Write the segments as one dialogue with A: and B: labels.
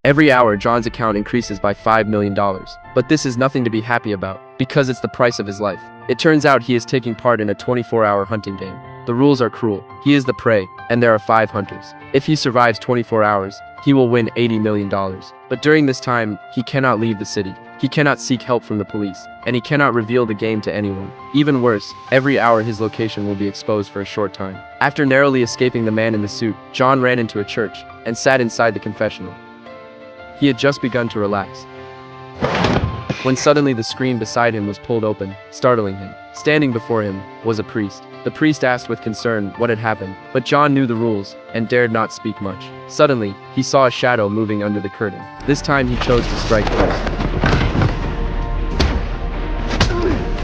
A: Every hour, John's account increases by $5 million. But this is nothing to be happy about, because it's the price of his life. It turns out he is taking part in a 24-hour hunting game. The rules are cruel. He is the prey, and there are 5 hunters. If he survives 24 hours, he will win $80 million. But during this time, he cannot leave the city. He cannot seek help from the police, and he cannot reveal the game to anyone. Even worse, every hour his location will be exposed for a short time. After narrowly escaping the man in the suit, John ran into a church and sat inside the confessional. He had just begun to relax, when suddenly the screen beside him was pulled open, startling him. Standing before him was a priest. The priest asked with concern what had happened, but John knew the rules and dared not speak much. Suddenly, he saw a shadow moving under the curtain. This time he chose to strike first.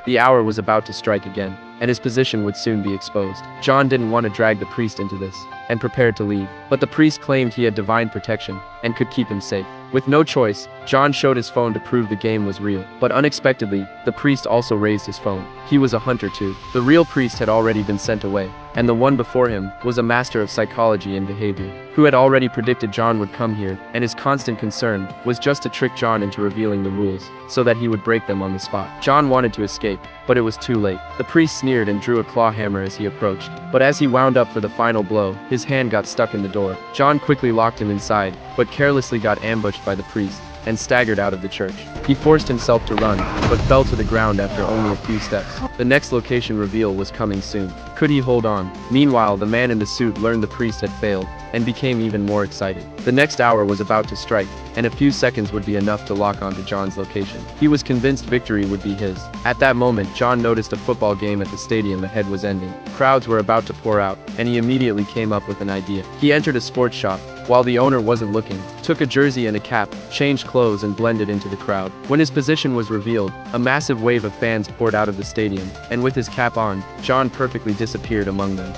A: The hour was about to strike again, and his position would soon be exposed. John didn't want to drag the priest into this, and prepared to leave. But the priest claimed he had divine protection and could keep him safe. With no choice, John showed his phone to prove the game was real. But unexpectedly, the priest also raised his phone. He was a hunter too. The real priest had already been sent away, and the one before him was a master of psychology and behavior, who had already predicted John would come here, and his constant concern was just to trick John into revealing the rules, so that he would break them on the spot. John wanted to escape, but it was too late. The priest sneered and drew a claw hammer as he approached, but as he wound up for the final blow, his hand got stuck in the door. John quickly locked him inside, but carelessly got ambushed by the priest and staggered out of the church. He forced himself to run, but fell to the ground after only a few steps. The next location reveal was coming soon. Could he hold on? Meanwhile, the man in the suit learned the priest had failed, and became even more excited. The next hour was about to strike, and a few seconds would be enough to lock onto John's location. He was convinced victory would be his. At that moment, John noticed a football game at the stadium ahead was ending. Crowds were about to pour out, and he immediately came up with an idea. He entered a sports shop, while the owner wasn't looking, took a jersey and a cap, changed clothes and blended into the crowd. When his position was revealed, a massive wave of fans poured out of the stadium, and with his cap on, John perfectly disappeared among them.